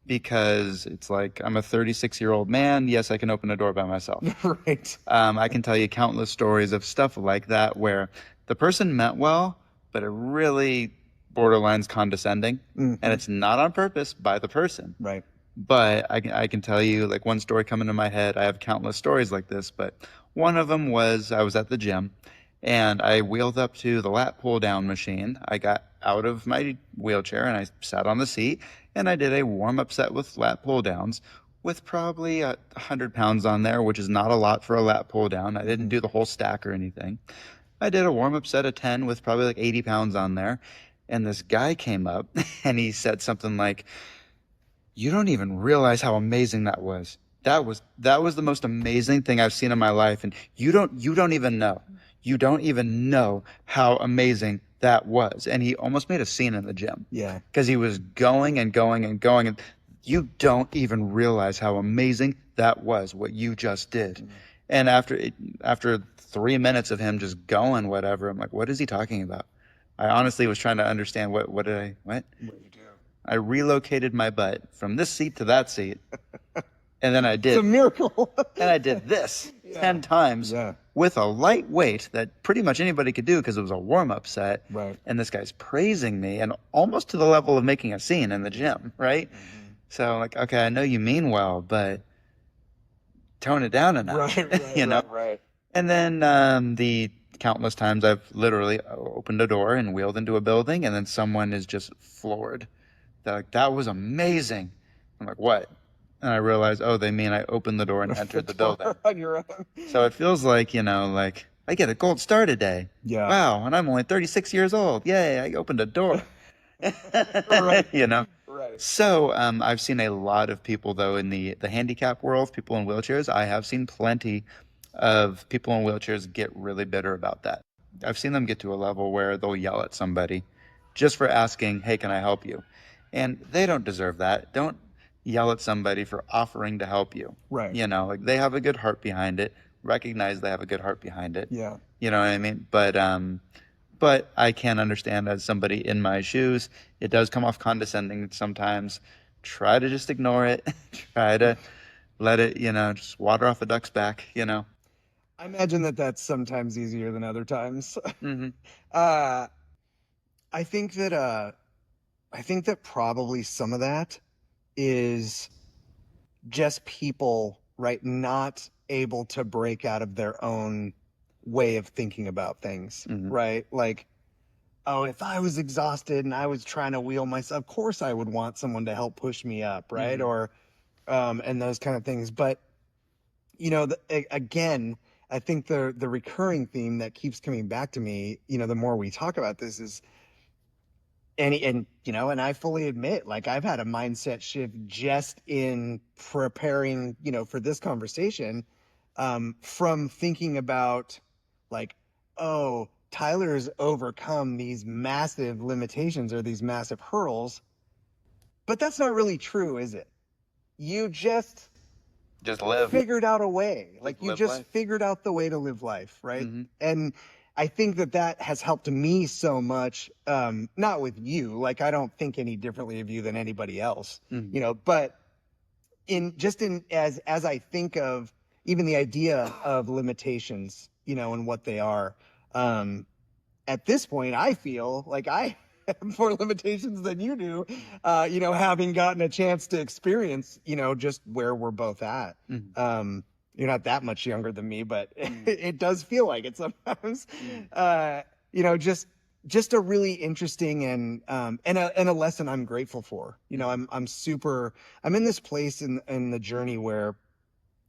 because it's like, I'm a 36-year-old man. Yes, I can open a door by myself. Right. I can tell you countless stories of stuff like that where the person meant well, but it really borderlines condescending. And it's not on purpose by the person. Right. But I can tell you one story coming to my head. I have countless stories like this, but one of them was I was at the gym and I wheeled up to the lat pull down machine. I got out of my wheelchair and I sat on the seat and I did a warm up set with lat pull downs with probably 100 pounds on there, which is not a lot for a lat pull down. I didn't do the whole stack or anything. I did a warm up set of 10 with probably 80 pounds on there. And this guy came up and he said something like, "You don't even realize how amazing that was. That was the most amazing thing I've seen in my life. And you don't even know. You don't even know how amazing that was." And he almost made a scene in the gym. Yeah. Because he was going and going and going. And you don't even realize how amazing that was, what you just did. And after 3 minutes of him just going whatever, I'm like, what is he talking about? I honestly was trying to understand what did I, what? What you do? I relocated my butt from this seat to that seat. And then I did. It's a miracle. And I did this 10 times with a light weight that pretty much anybody could do because it was a warm-up set. Right. And this guy's praising me and almost to the level of making a scene in the gym, right? So I'm like, okay, I know you mean well, but tone it down enough. Right. Right. And then the countless times I've literally opened a door and wheeled into a building and then someone is just floored. They're like, "That was amazing." I'm like, "What?" And I realized, oh, they mean I opened the door and entered the building. On your own. So it feels like, I get a gold star today. Yeah. Wow, and I'm only 36 years old. Yay, I opened a door. Right. You know? Right. So I've seen a lot of people, though, in the handicap world, people in wheelchairs. I have seen plenty of people in wheelchairs get really bitter about that. I've seen them get to a level where they'll yell at somebody just for asking, hey, can I help you? And they don't deserve that. Don't yell at somebody for offering to help you. Right. You know, like they have a good heart behind it. Recognize they have a good heart behind it. Yeah. You know what I mean? But I can understand as somebody in my shoes, it does come off condescending sometimes. Try to just ignore it. Try to let it, just water off a duck's back, I imagine that that's sometimes easier than other times. Mm-hmm. Uh, I think that probably some of that is just people, right, not able to break out of their own way of thinking about things, Mm-hmm. right? Like, oh, if I was exhausted and I was trying to wheel myself, of course I would want someone to help push me up, right? Mm-hmm. Or, and those kind of things. But, again, I think the recurring theme that keeps coming back to me, the more we talk about this is, and I fully admit, like, I've had a mindset shift just in preparing, for this conversation, from thinking about, like, oh, Tyler's overcome these massive limitations or these massive hurdles, but that's not really true, is it? You just live. figured out a way. Like, you live just life. figured out the way to live life, right? Mm-hmm. And I think that has helped me so much. Not with you, like, I don't think any differently of you than anybody else, Mm-hmm. But as I think of even the idea of limitations, and what they are. At this point, I feel like I have more limitations than you do, having gotten a chance to experience, just where we're both at. Mm-hmm. You're not that much younger than me, but Mm-hmm. it does feel like it sometimes. Mm-hmm. Just a really interesting and a lesson I'm grateful for. I'm in this place in the journey where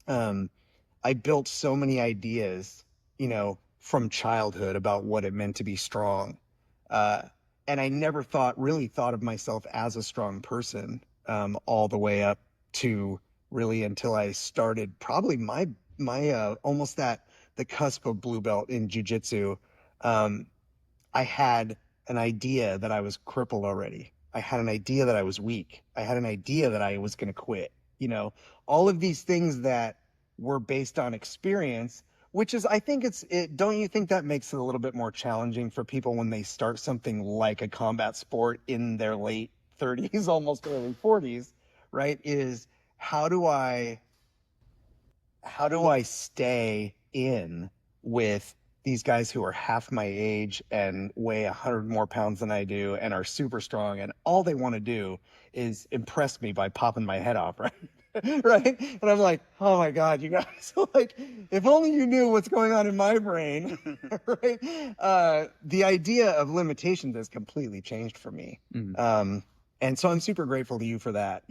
I built so many ideas, from childhood about what it meant to be strong. Uh, and I never really thought of myself as a strong person, all the way up to really until I started probably my almost the cusp of blue belt in jujitsu. Um, I had an idea that I was crippled already. I had an idea that I was weak. I had an idea that I was going to quit. All of these things that were based on experience, which is, I think don't you think that makes it a little bit more challenging for people when they start something like a combat sport in their late 30s, almost early 40s, right? Is how do I stay in with these guys who are half my age and weigh 100 more pounds than I do and are super strong, and all they want to do is impress me by popping my head off, right? Right? And I'm like, oh my God, you guys, like, if only you knew what's going on in my brain, right? The idea of limitations has completely changed for me. Mm-hmm. And so I'm super grateful to you for that,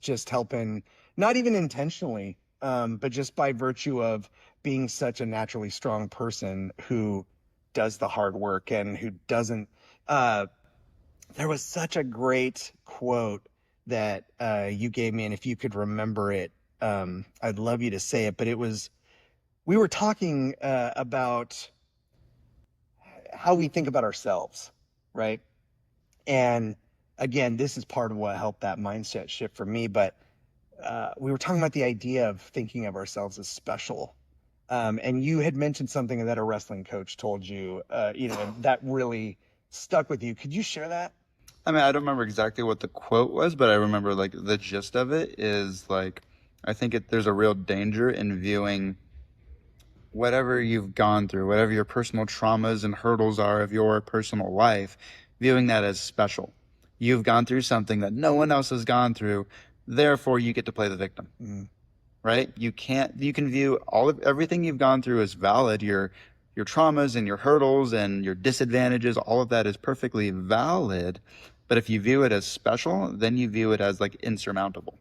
just helping, not even intentionally, but just by virtue of being such a naturally strong person who does the hard work and who doesn't. There was such a great quote that you gave me, and if you could remember it, I'd love you to say it. But we were talking about how we think about ourselves, right? And again, this is part of what helped that mindset shift for me. But we were talking about the idea of thinking of ourselves as special. And you had mentioned something that a wrestling coach told you, that really stuck with you. Could you share that? I mean, I don't remember exactly what the quote was, but I remember like the gist of it is like, I think there's a real danger in viewing whatever you've gone through, whatever your personal traumas and hurdles are of your personal life, viewing that as special. You've gone through something that no one else has gone through, therefore you get to play the victim. Mm. Right? You can view everything you've gone through as valid. Your traumas and your hurdles and your disadvantages, all of that is perfectly valid. But if you view it as special, then you view it as like insurmountable.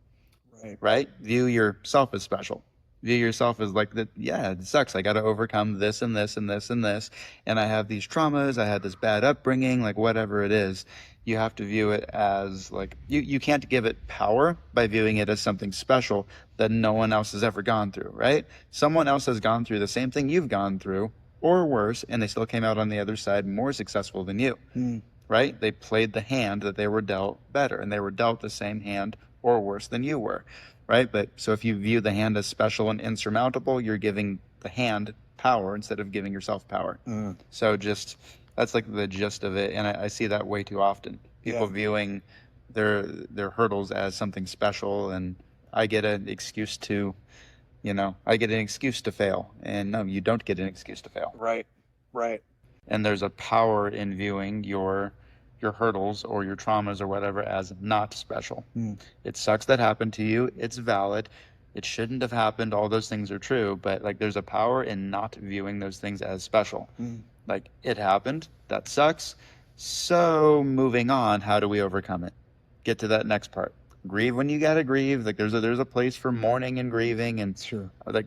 Right. Right? View yourself as special. View yourself as like that. Yeah, it sucks. I got to overcome this and this and this and this, and I have these traumas. I had this bad upbringing, like whatever it is. You have to view it as like you can't give it power by viewing it as something special that no one else has ever gone through, right? Someone else has gone through the same thing you've gone through or worse, and they still came out on the other side more successful than you, right? They played the hand that they were dealt better, and they were dealt the same hand or worse than you were, right? But so if you view the hand as special and insurmountable, you're giving the hand power instead of giving yourself power. So just that's like the gist of it, and I see that way too often. People viewing their hurdles as something special, and I get an excuse to, I get an excuse to fail, and no, you don't get an excuse to fail. Right. And there's a power in viewing your hurdles or your traumas or whatever as not special. It sucks that happened to you. It's valid. It shouldn't have happened. All those things are true, but like there's a power in not viewing those things as special. Like it happened. That sucks. So moving on, how do we overcome it? Get to that next part. Grieve when you gotta grieve. Like there's a place for mourning and grieving, and like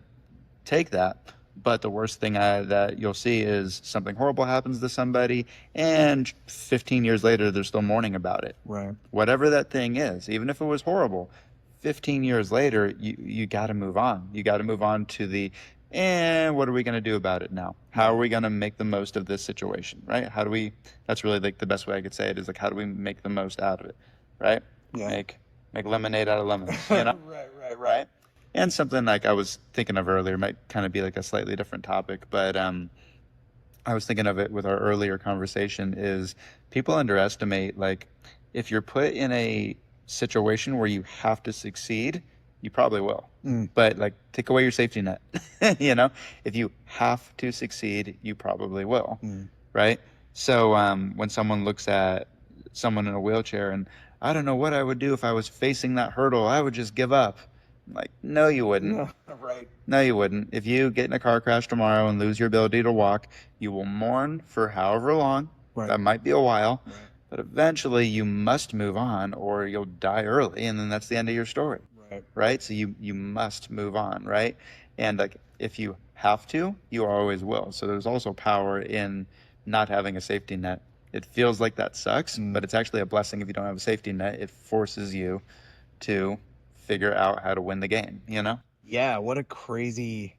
take that. But the worst thing that you'll see is something horrible happens to somebody, and 15 years later, they're still mourning about it. Right. Whatever that thing is, even if it was horrible, 15 years later, you got to move on. You got to move on to what are we going to do about it now? How are we going to make the most of this situation, right? That's really like the best way I could say it is like, how do we make the most out of it, right? Yeah. Make lemonade out of lemons, you know? Right. And something like I was thinking of earlier might kind of be like a slightly different topic, but I was thinking of it with our earlier conversation is people underestimate, like, if you're put in a situation where you have to succeed, you probably will. But like, take away your safety net, if you have to succeed, you probably will, right? So when someone looks at someone in a wheelchair and I don't know what I would do if I was facing that hurdle, I would just give up. Like, no, you wouldn't. No, right. No, you wouldn't. If you get in a car crash tomorrow and lose your ability to walk, you will mourn for however long. Right. That might be a while. Right. But eventually you must move on or you'll die early, and then that's the end of your story. Right? So you must move on, right? And like if you have to, you always will. So there's also power in not having a safety net. It feels like that sucks, but it's actually a blessing if you don't have a safety net. It forces you to figure out how to win the game, Yeah, what a crazy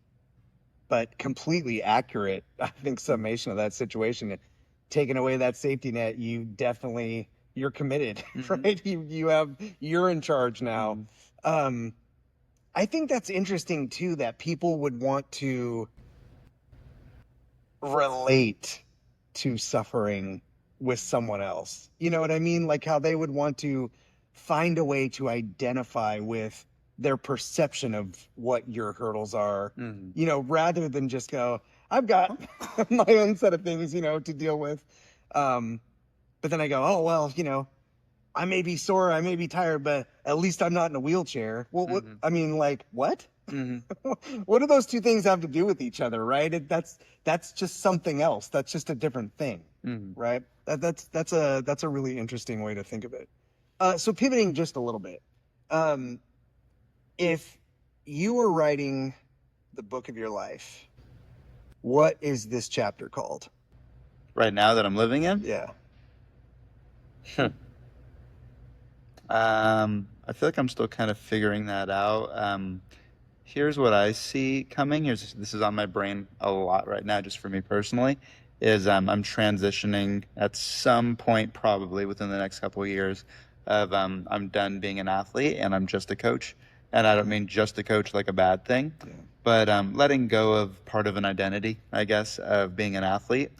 but completely accurate, I think, summation of that situation. Taking away that safety net, you're committed, right? You're in charge now. I think that's interesting too, that people would want to relate to suffering with someone else. You know what I mean? Like how they would want to find a way to identify with their perception of what your hurdles are, rather than just go, I've got my own set of things, to deal with. But then I go, oh, well, I may be sore, I may be tired, but at least I'm not in a wheelchair. Well, what? I mean, like, what? What do those two things have to do with each other, right? That's just something else. That's just a different thing, right? That's a really interesting way to think of it. So pivoting just a little bit, if you were writing the book of your life, what is this chapter called? Right now that I'm living in? Yeah. I feel like I'm still kind of figuring that out. Here's what I see coming. This is on my brain a lot right now, just for me personally, is I'm transitioning at some point, probably within the next couple of years, of I'm done being an athlete and I'm just a coach. And I don't mean just a coach like a bad thing, but letting go of part of an identity, I guess, of being an athlete.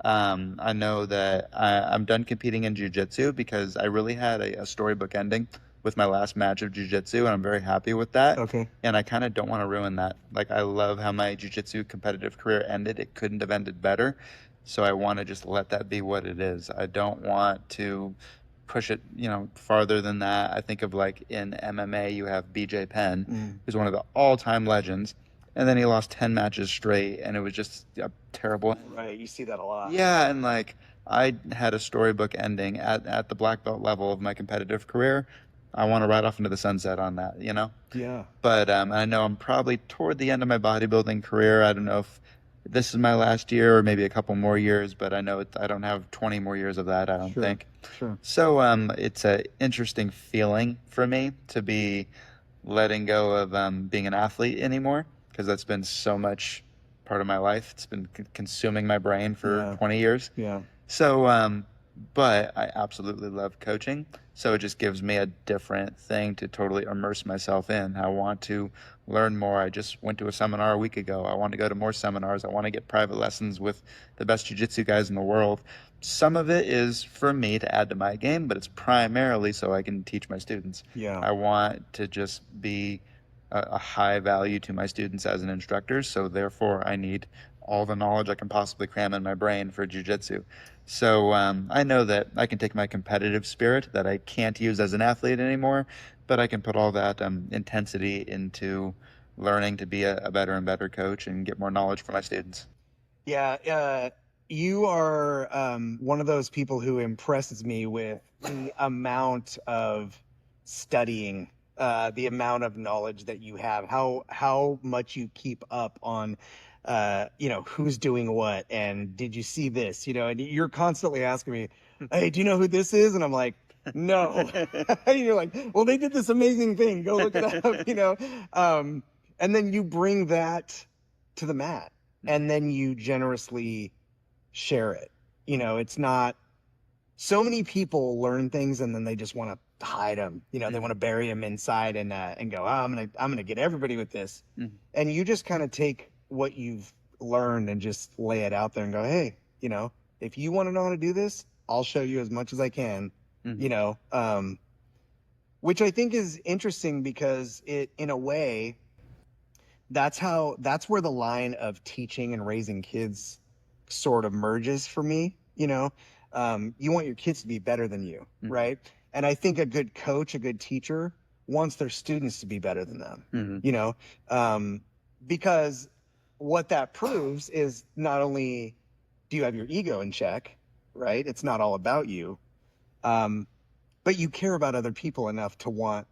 I know that I'm done competing in jiu-jitsu because I really had a storybook ending with my last match of jiu-jitsu, and I'm very happy with that. Okay. And I kind of don't want to ruin that. Like, I love how my jiu-jitsu competitive career ended. It couldn't have ended better. So I want to just let that be what it is. I don't want to push it, farther than that. I think of like in MMA, you have BJ Penn, who's one of the all-time legends. And then he lost 10 matches straight, and it was just terrible. Right, you see that a lot. Yeah, and like I had a storybook ending at the black belt level of my competitive career. I want to ride off into the sunset on that, you know? Yeah. But I know I'm probably toward the end of my bodybuilding career. I don't know if this is my last year or maybe a couple more years, but I know I don't have 20 more years of that, I don't Sure. think. Sure. So it's an interesting feeling for me to be letting go of being an athlete anymore, because that's been so much part of my life. It's been consuming my brain for Yeah. 20 years. Yeah. So, but I absolutely love coaching. So it just gives me a different thing to totally immerse myself in. I want to learn more. I just went to a seminar a week ago. I want to go to more seminars. I want to get private lessons with the best jiu-jitsu guys in the world. Some of it is for me to add to my game, but it's primarily so I can teach my students. Yeah. I want to just be a high value to my students as an instructor. So therefore, I need all the knowledge I can possibly cram in my brain for jiu-jitsu. So I know that I can take my competitive spirit that I can't use as an athlete anymore, but I can put all that intensity into learning to be a better and better coach and get more knowledge for my students. Yeah, you are one of those people who impresses me with the amount of studying, the amount of knowledge that you have, how much you keep up on, who's doing what, and did you see this? And you're constantly asking me, "Hey, do you know who this is?" And I'm like, "No." And you're like, "Well, they did this amazing thing. Go look it up." And then you bring that to the mat and then you generously share it. It's not so many people learn things and then they just want to hide them. They want to bury them inside and go, I'm gonna get everybody with this. Mhm. And you just kind of take what you've learned and just lay it out there and go, hey, if you want to know how to do this, I'll show you as much as I can. Which I think is interesting because it, in a way, that's where the line of teaching and raising kids sort of merges for me. You want your kids to be better than you, right? And I think a good coach, a good teacher wants their students to be better than them. Because what that proves is not only do you have your ego in check, right? It's not all about you, but you care about other people enough to want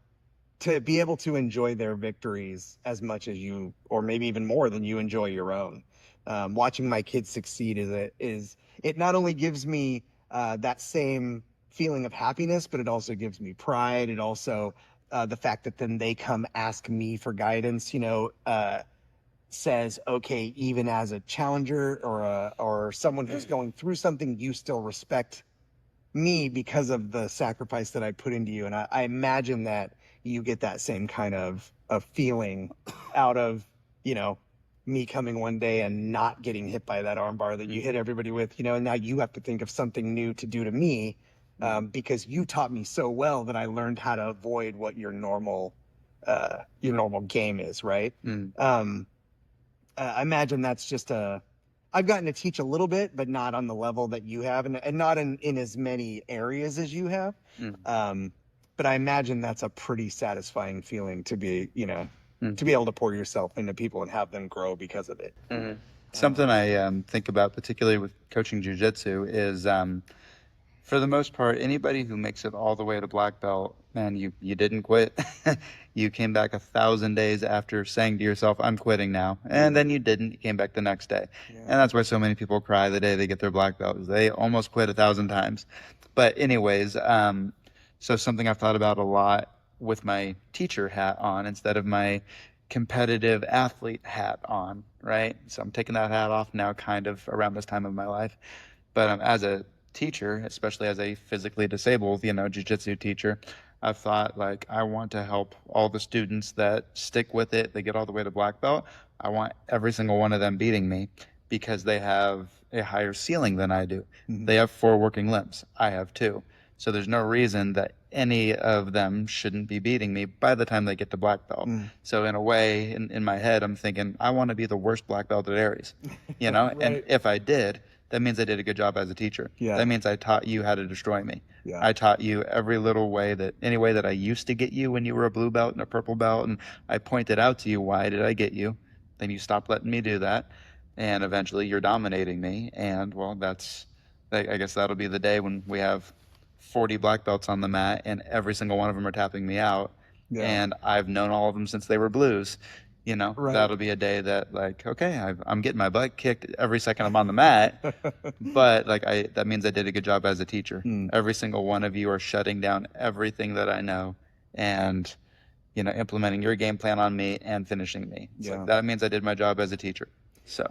to be able to enjoy their victories as much as you, or maybe even more than you enjoy your own. Watching my kids succeed is it not only gives me that same feeling of happiness, but it also gives me pride. It also the fact that then they come ask me for guidance, says, okay, even as a challenger or someone who's going through something, you still respect me because of the sacrifice that I put into you. And I imagine that you get that same kind of feeling out of, me coming one day and not getting hit by that arm bar that you hit everybody with, and now you have to think of something new to do to me because you taught me so well that I learned how to avoid what your normal game is, right? I imagine that's just I've gotten to teach a little bit, but not on the level that you have, and not in as many areas as you have. But I imagine that's a pretty satisfying feeling to be, to be able to pour yourself into people and have them grow because of it. Something I think about, particularly with coaching jiu-jitsu, is for the most part, anybody who makes it all the way to black belt, man, you didn't quit. You came back 1,000 days after saying to yourself, I'm quitting now. And then you didn't. You came back the next day. Yeah. And that's why so many people cry the day they get their black belt, is they almost quit 1,000 times. But anyways, so something I've thought about a lot with my teacher hat on instead of my competitive athlete hat on, right? So I'm taking that hat off now kind of around this time of my life. But as a teacher, especially as a physically disabled, jiu-jitsu teacher, I've thought, like, I want to help all the students that stick with it. They get all the way to black belt. I want every single one of them beating me because they have a higher ceiling than I do. They have 4 working limbs. I have 2. So there's no reason that any of them shouldn't be beating me by the time they get to black belt. So in a way, in my head, I'm thinking, I want to be the worst black belt at Aries, Right. And if I did, that means I did a good job as a teacher. Yeah. That means I taught you how to destroy me. Yeah. I taught you every little way any way that I used to get you when you were a blue belt and a purple belt, and I pointed out to you, why did I get you? Then you stopped letting me do that, and eventually you're dominating me. And well, I guess that'll be the day when we have 40 black belts on the mat, and every single one of them are tapping me out. Yeah. And I've known all of them since they were blues. You know, Right. that'll be a day that, like, okay, I'm getting my butt kicked every second I'm on the mat, but like that means I did a good job as a teacher. Every single one of you are shutting down everything that I know, and you know, implementing your game plan on me and finishing me. So that means I did my job as a teacher. So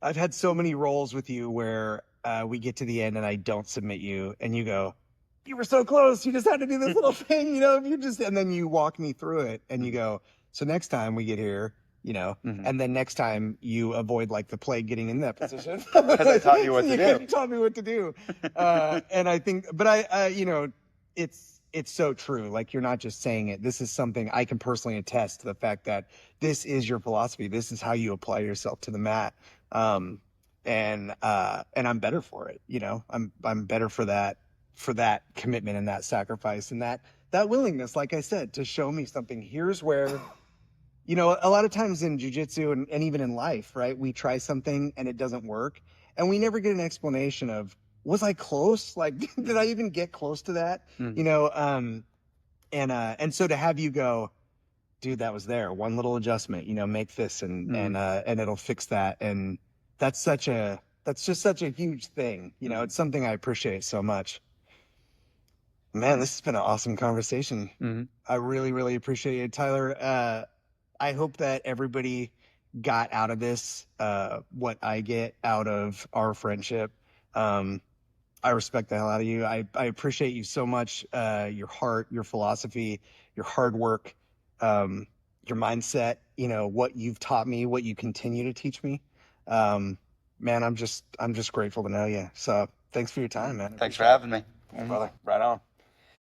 I've had so many roles with you where we get to the end and I don't submit you, and you go, "You were so close. You just had to do this little thing, you know." If you just, and then you walk me through it, and you go, "So next time we get here, you know," and then next time you avoid like the plague getting in that position because I taught you what to do. You taught me what to do, and I think, but I you know, it's so true. Like, you're not just saying it. This is something I can personally attest to, the fact that this is your philosophy. This is how you apply yourself to the mat. And I'm better for it. You know, I'm better for that commitment and that sacrifice and that willingness, like I said, to show me something. Here's where, you know, a lot of times in jiu-jitsu and even in life, right, we try something and it doesn't work, and we never get an explanation of, was I close? Like, did I even get close to that? You know, and so to have you go, "Dude, that was there. One little adjustment, you know, make this and it'll fix that." And that's just such a huge thing. You know, it's something I appreciate so much. Man, this has been an awesome conversation. I really, really appreciate it, Tyler. I hope that everybody got out of this what I get out of our friendship. I respect the hell out of you. I appreciate you so much. Your heart, your philosophy, your hard work, your mindset, you know, what you've taught me, what you continue to teach me. Man, I'm just grateful to know you. So thanks for your time, man. Thanks for having me. Brother. Right on.